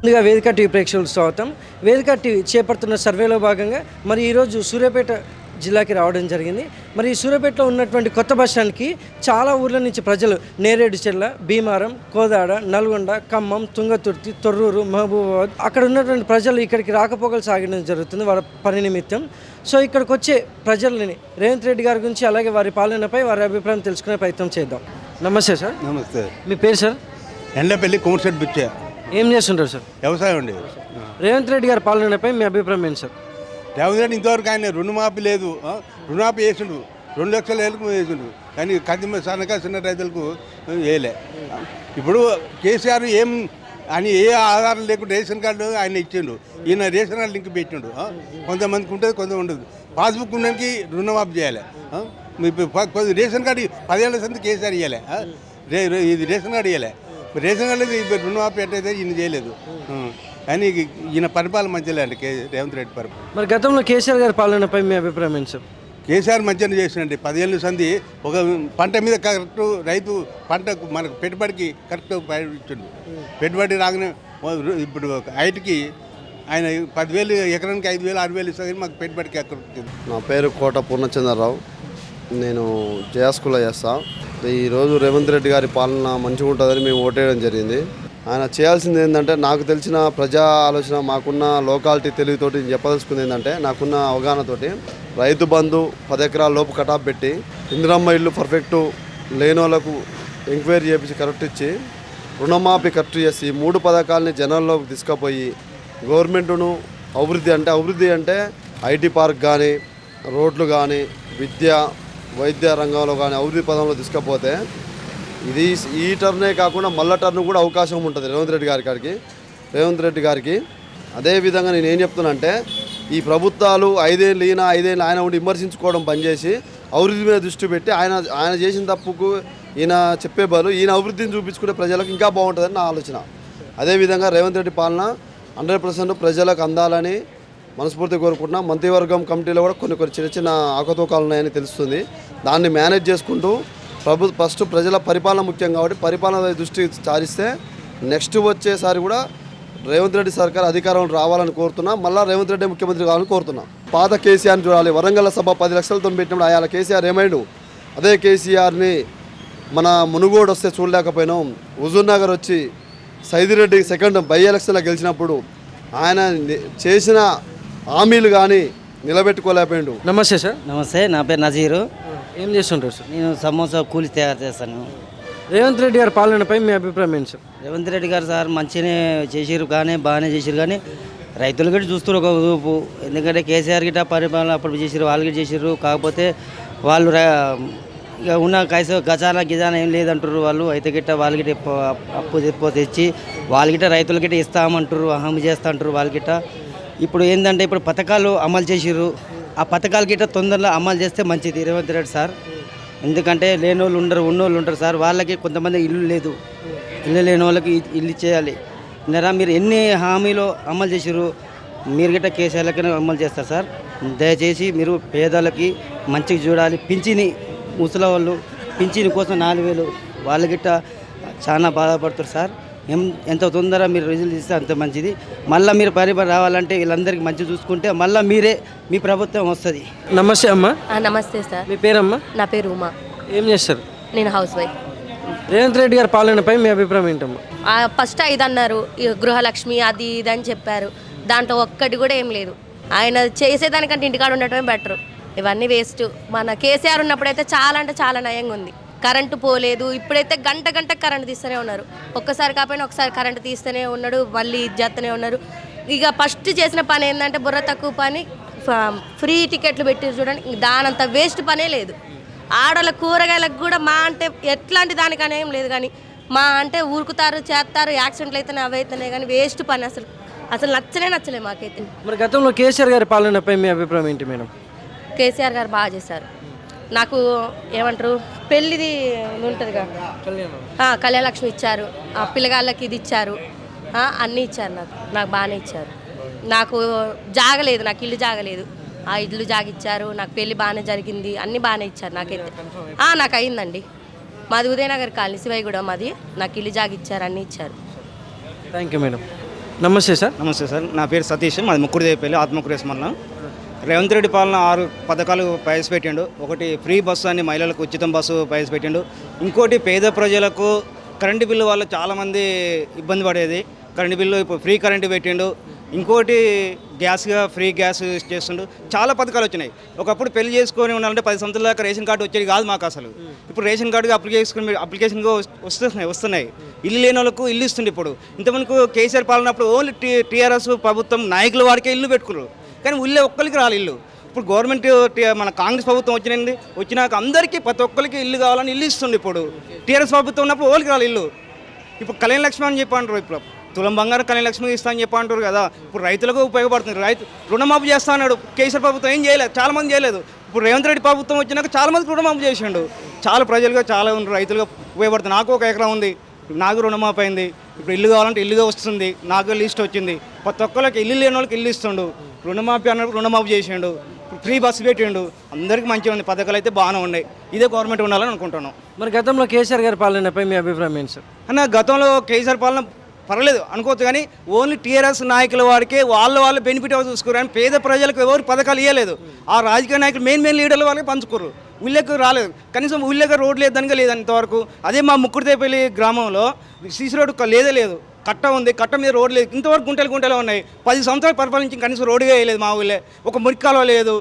ముందుగా వేదిక టీవీ ప్రేక్షకులకు స్వాగతం. వేదిక టీవీ చేపడుతున్న సర్వేలో భాగంగా మరి ఈరోజు సూర్యాపేట జిల్లాకి రావడం జరిగింది. మరి ఈ సూర్యాపేటలో ఉన్నటువంటి కొత్త బస్ స్టాండ్కి చాలా ఊర్ల నుంచి ప్రజలు నేరేడుచెర్ల, భీమారం, కోదాడ, నల్గొండ, ఖమ్మం, తుంగతుర్తి, తొర్రూరు, మహబూబాబాద్ అక్కడ ఉన్నటువంటి ప్రజలు ఇక్కడికి రాకపోకలు సాగడం జరుగుతుంది వాళ్ళ పని నిమిత్తం. సో ఇక్కడికి వచ్చే ప్రజలని రేవంత్ రెడ్డి గారి గురించి అలాగే వారి పాలనపై వారి అభిప్రాయం తెలుసుకునే ప్రయత్నం చేద్దాం. నమస్తే సార్. నమస్తే. మీ పేరు సార్? ఎండపల్లి కుమర్శెట్టి బుచ్చ. ఏం చేస్తుంటారు సార్? వ్యవసాయం అండి. రేవంత్ రెడ్డి గారి పాలనపై మీ అభిప్రాయం ఏంటి సార్? రేవంత్ రెడ్డి ఇంతవరకు ఆయన రుణమాఫీ లేదు. రుణమాఫీ వేసిండు, 2 లక్షల ఏళ్ళకు వేసిండు, కానీ సన్నగా చిన్న రైతులకు వేయలే. ఇప్పుడు కేసీఆర్ ఏం అని ఏ ఆధారం లేకుండా రేషన్ కార్డు ఆయన ఇచ్చిండు. ఈయన రేషన్ కార్డు లింక్ పెట్టిండు. కొంతమందికి ఉంటుంది, కొంత ఉండదు. పాస్బుక్ ఉండడానికి రుణమాఫీ చేయాలి. రేషన్ కార్డు 10 ఏళ్ల సంది కేసీఆర్ ఇవ్వలే. ఇది రేషన్ కార్డు ఇవ్వలే. రేషన్ కార్డు రుణమాఫీ ఎట్టయితే ఈయన చేయలేదు. కానీ ఈయన పరిపాలన మంచిగా అండి రేవంత్ రెడ్డి పరిపాలన. మరి గతంలో కేసీఆర్ గారి పాలనపై మీ అభిప్రాయం ఏంటి సార్? కేసీఆర్ మంచిగా చేసినండి. 10 ఏళ్ళ సంది ఒక పంట మీద కరెక్ట్ రైతు పంటకు మనకు పెట్టుబడికి కరెక్ట్ ఇచ్చిండు. పెట్టుబడి రాగానే ఇప్పుడు హైట్కి ఆయన 10,000 ఎకరానికి 5,000 6,000 ఇస్తుంది. మాకు పెట్టుబడికి ఎక్కడ. నా పేరు కోట పూర్ణచంద్రరావు. నేను జయాస్కూల్లో చేస్తాను. ఈరోజు రేవంత్ రెడ్డి గారి పాలన మంచిగా ఉంటుందని మేము ఓటేయడం జరిగింది. ఆయన చేయాల్సింది ఏంటంటే, నాకు తెలిసిన ప్రజా ఆలోచన, మాకున్న లోకాలిటీ తెలివితోటి చెప్పదలుచుకుంది ఏంటంటే, నాకున్న అవగాహనతోటి రైతు బంధు 10 ఎకరాల లోపు కటాప్ పెట్టి, ఇందిరమ్మ ఇల్లు పర్ఫెక్టు లేని వాళ్ళకు ఎంక్వైరీ చేపించి కరెక్ట్ ఇచ్చి, రుణమాఫీ కరెక్ట్ చేసి 3 పథకాలని జనాల్లోకి తీసుకుపోయి గవర్నమెంట్ను అభివృద్ధి అంటే ఐటీ పార్క్ కానీ, రోడ్లు కానీ, విద్య వైద్య రంగంలో కానీ అభివృద్ధి పదంలో తీసుకపోతే ఇది ఈ టర్నే కాకుండా మళ్ళా టర్న్ కూడా అవకాశం ఉంటుంది రేవంత్ రెడ్డి గారికి. అదేవిధంగా నేను ఏం చెప్తున్నా అంటే, ఈ ప్రభుత్వాలు 5 ఏళ్ళు ఆయన ఉండి విమర్శించుకోవడం పనిచేసి అభివృద్ధి మీద దృష్టి పెట్టి ఆయన చేసిన తప్పుకు ఈయన చెప్పే బదులు ఈయన అభివృద్ధిని చూపించుకునే ప్రజలకు ఇంకా బాగుంటుందని నా ఆలోచన. అదేవిధంగా రేవంత్ రెడ్డి పాలన 100% ప్రజలకు అందాలని మనస్ఫూర్తిగా కోరుకుంటున్నాం. మంత్రివర్గం కమిటీలో కూడా కొన్ని చిన్న ఆకతూకాలు ఉన్నాయని తెలుస్తుంది. దాన్ని మేనేజ్ చేసుకుంటూ ఫస్ట్ ప్రజల పరిపాలన ముఖ్యం కాబట్టి పరిపాలన దృష్టి సారిస్తే నెక్స్ట్ వచ్చేసారి కూడా రేవంత్ రెడ్డి సర్కార్ అధికారంలో రావాలని కోరుతున్నా. మళ్ళీ రేవంత్ రెడ్డి ముఖ్యమంత్రి కావాలని కోరుతున్నా. పాత కేసీఆర్ని చూడాలి. వరంగల్ సభ 10 లక్షలతో పెట్టినప్పుడు ఆయన కేసీఆర్ ఏమైండు? అదే కేసీఆర్ని మన మునుగోడు వస్తే చూడలేకపోయినాం. హుజూర్ నగర్ వచ్చి సైదిరెడ్డి సెకండ్ బై ఎలక్షన్లో గెలిచినప్పుడు ఆయన చేసిన హామీలు కానీ నిలబెట్టుకోలేకపోయిండు. నమస్తే సార్. నమస్తే, నా పేరు నజీరు. ఏం చేస్తుంటారు సార్? నేను సమోసా కూలి తయారు చేస్తాను. రేవంత్ రెడ్డి గారి పాలనపై మీ అభిప్రాయం ఏంటి సార్? రేవంత్ రెడ్డి గారు సార్ మంచిగానే చేసిరు, కానీ బాగానే చేసిరు, కానీ రైతులు గిట్ట చూస్తారు ఒక ఊపు. ఎందుకంటే కేసీఆర్ గిట్ట పరిపాలన అప్పుడు చేసిరు, వాళ్ళు గిట్ట చేసిరు. కాకపోతే వాళ్ళు ఇక ఉన్న గజానా ఏం లేదంటారు వాళ్ళు. అయితే గిట్ట వాళ్ళు గిట్ట అప్పు తెచ్చి వాళ్ళు గిట్ట రైతుల గిట్ట ఇస్తామంటారు, హామీ చేస్తా అంటారు వాళ్ళు గిట్ట. ఇప్పుడు ఏంటంటే, ఇప్పుడు పథకాలు అమలు చేసిర్రు. ఆ పథకాలు గిట్ట తొందరలో అమలు చేస్తే మంచిది రేవంత్ రెడ్డి సార్. ఎందుకంటే లేనోళ్ళు ఉండరు, ఉన్నోళ్ళు ఉంటారు సార్. వాళ్ళకి కొంతమంది ఇల్లు లేదు, ఇల్లు లేని వాళ్ళకి ఇల్లు ఇచ్చేయాలి. మీరు ఎన్ని హామీలు అమలు చేసిర్రు, మీరు గిట్ట కేసీఆర్లకైనా అమలు చేస్తారు సార్. దయచేసి మీరు పేదలకి మంచిగా చూడాలి. పింఛని ముసలి వాళ్ళు పింఛని కోసం 4,000 వాళ్ళ గిట్ట చాలా బాధపడుతారు సార్. ఎంత తొందరగా మీరు రిజల్ట్ ఇస్తే అంత మంచిది. మళ్ళీ మీరు పరిపాలన రావాలంటే వీళ్ళందరికీ మంచిగా చూసుకుంటే మళ్ళీ మీ ప్రభుత్వం వస్తుంది. నమస్తే అమ్మా. నమస్తే సార్. మీ పేరమ్మా? నా పేరు ఉమా. ఏం చేస్తారు? నేను హౌస్ వైఫ్. రేవంత్ రెడ్డి గారి పాలనపై మీ అభిప్రాయం ఏంటమ్మా? ఫస్ట్ 5 అన్నారు, గృహలక్ష్మి అది ఇది అని చెప్పారు. దాంట్లో ఒక్కటి కూడా ఏం లేదు. ఆయన చేసేదానికంటే ఇంటికాడ ఉండటమే బెటర్. ఇవన్నీ వేస్ట్. మన కేసీఆర్ ఉన్నప్పుడైతే చాలా అంటే చాలా నయంగా ఉంది. కరెంటు పోలేదు. ఇప్పుడైతే గంట కరెంటు తీస్తూనే ఉన్నారు. ఒక్కసారి కాకపోయినా ఒకసారి కరెంటు తీస్తూనే ఉన్నాడు, మళ్ళీ ఇది చేస్తూనే ఉన్నారు. ఇక ఫస్ట్ చేసిన పని ఏంటంటే బుర్ర తక్కువ పని, ఫ్రీ టికెట్లు పెట్టి చూడండి. దానంత వేస్ట్ పనే లేదు. ఆడవాళ్ళ కూరగాయలకు కూడా మా అంటే ఎట్లాంటి దానికనే ఏం లేదు, కానీ మా అంటే ఊరుకుతారు, చేస్తారు, యాక్సిడెంట్లు అయితేనే అవి అయితేనే, కానీ వేస్ట్ పని అసలు నచ్చలే మాకైతే. మరి గతంలో కేసీఆర్ గారి పాలనపై మీ అభిప్రాయం ఏంటి మేడం? కేసీఆర్ గారు బాగా చేశారు. నాకు ఏమంటారు, పెళ్ళిది ఉంటుంది కదా, కళ్యాణలక్ష్మి ఇచ్చారు, పిల్లగాళ్ళకి ఇది ఇచ్చారు, అన్నీ ఇచ్చారు. నాకు బాగానే ఇచ్చారు. నాకు జాగలేదు, నాకు ఇల్లు జాగలేదు, ఆ ఇల్లు జాగిచ్చారు. నాకు పెళ్ళి బాగానే జరిగింది, అన్నీ బాగానే ఇచ్చారు నాకైతే. నాకు అయిందండి. మాది ఉదయనగర్ కాలనీ, శివయ్యగూడ మాది. నాకు ఇల్లు జాగిచ్చారు, అన్నీ ఇచ్చారు. Thank you madam. నమస్తే సార్. నమస్తే సార్, నా పేరు సతీష్, మాది ముక్కుడుదేపల్లి ఆత్మకూరేస్ మండలం. రేవంత్ రెడ్డి పాలన 6 పథకాలు ప్రవేశపెట్టిండు. ఒకటి ఫ్రీ బస్సు అని మహిళలకు ఉచితం బస్సు ప్రవేశపెట్టిండు. ఇంకోటి పేద ప్రజలకు కరెంటు బిల్లు వల్ల చాలామంది ఇబ్బంది పడేది, కరెంటు బిల్లు ఇప్పుడు ఫ్రీ కరెంటు పెట్టిండు. ఇంకోటి గ్యాస్గా ఫ్రీ గ్యాస్ చేస్తుండు. చాలా పథకాలు వచ్చినాయి. ఒకప్పుడు పెళ్లి చేసుకొని ఉండాలంటే 10 సంవత్సరాల దాకా రేషన్ కార్డు వచ్చేది కాదు మాకు అసలు. ఇప్పుడు రేషన్ కార్డుగా అప్లికేషన్గా వస్తున్నాయి. ఇల్లు లేని వాళ్ళకు ఇల్లు ఇస్తుంది. ఇప్పుడు ఇంతమందికి కేసీఆర్ పాలనప్పుడు ఓన్లీ టీఆర్ఎస్ ప్రభుత్వం నాయకుల వాడికే ఇల్లు పెట్టుకున్నారు, కానీ ఊళ్ళో ఒక్కరికి రాలి ఇల్లు. ఇప్పుడు గవర్నమెంట్ మన కాంగ్రెస్ ప్రభుత్వం వచ్చినాక అందరికీ ప్రతి ఒక్కరికి ఇల్లు కావాలని ఇల్లు ఇస్తుంది. ఇప్పుడు టీఆర్ఎస్ ప్రభుత్వం ఉన్నప్పుడు ఓళ్ళకి రాలి ఇల్లు. ఇప్పుడు కళ్యాణ లక్ష్మి అని చెప్పి అంటారు, ఇప్పుడు తులం బంగారం కళ్యాణ లక్ష్మి ఇస్తా అని చెప్పి అంటారు కదా. ఇప్పుడు రైతులకు ఉపయోగపడుతుంది. రుణమాఫీ చేస్తా అన్నాడు కేసీఆర్ ప్రభుత్వం, ఏం చేయలేదు, చాలామంది చేయలేదు. ఇప్పుడు రేవంత్ రెడ్డి ప్రభుత్వం వచ్చినాక చాలామందికి రుణమాఫీ చేసిండు. చాలా ప్రజలుగా చాలా రైతులుగా ఉపయోగపడుతుంది. నాకు 1 ఎకరం ఉంది, నాకు రుణమాఫీ అయింది. ఇప్పుడు ఇల్లు కావాలంటే ఇల్లుగా వస్తుంది, నాకు లిస్ట్ వచ్చింది. ప్రతి ఒక్కరికి ఇల్లు లేని వాళ్ళకి ఇల్లు ఇస్తుండు. రుణమాఫీ అన్నప్పుడు రుణమాఫీ చేసిండు. ఫ్రీ బస్సు పెట్టిండు. అందరికీ మంచిగా ఉంది. పథకాలు అయితే బాగానే ఉన్నాయి. ఇదే గవర్నమెంట్ ఉండాలని అనుకుంటున్నాం. మరి గతంలో కేసీఆర్ గారి పాలనపై మీ అభిప్రాయం ఏంటి సార్? అన్న, గతంలో కేసీఆర్ పాలన పర్లేదు అనుకోవచ్చు, కానీ ఓన్లీ టీఆర్ఎస్ నాయకుల వాడికే వాళ్ళు బెనిఫిట్ చూసుకోరు, కానీ పేద ప్రజలకు ఎవరు పథకాలు ఇవ్వలేదు. ఆ రాజకీయ నాయకులు మెయిన్ లీడర్ల వాళ్ళకి పంచుకోరు. ఊళ్ళకి రాలేదు, కనీసం ఊళ్ళకి రోడ్లు లేదనగా లేదు అంతవరకు. అదే మా ముక్కుడుదేపల్లి గ్రామంలో సీసీ రోడ్డు లేదు, కట్ట ఉంది, కట్ట మీద రోడ్ లేదు. ఇంతవరకు గుంటలు ఉన్నాయి. 10 సంవత్సరాలు పరిపాలించి కనీసం రోడ్డుగా వేయలేదు మా ఊళ్ళే. ఒక మురికాలో లేదు.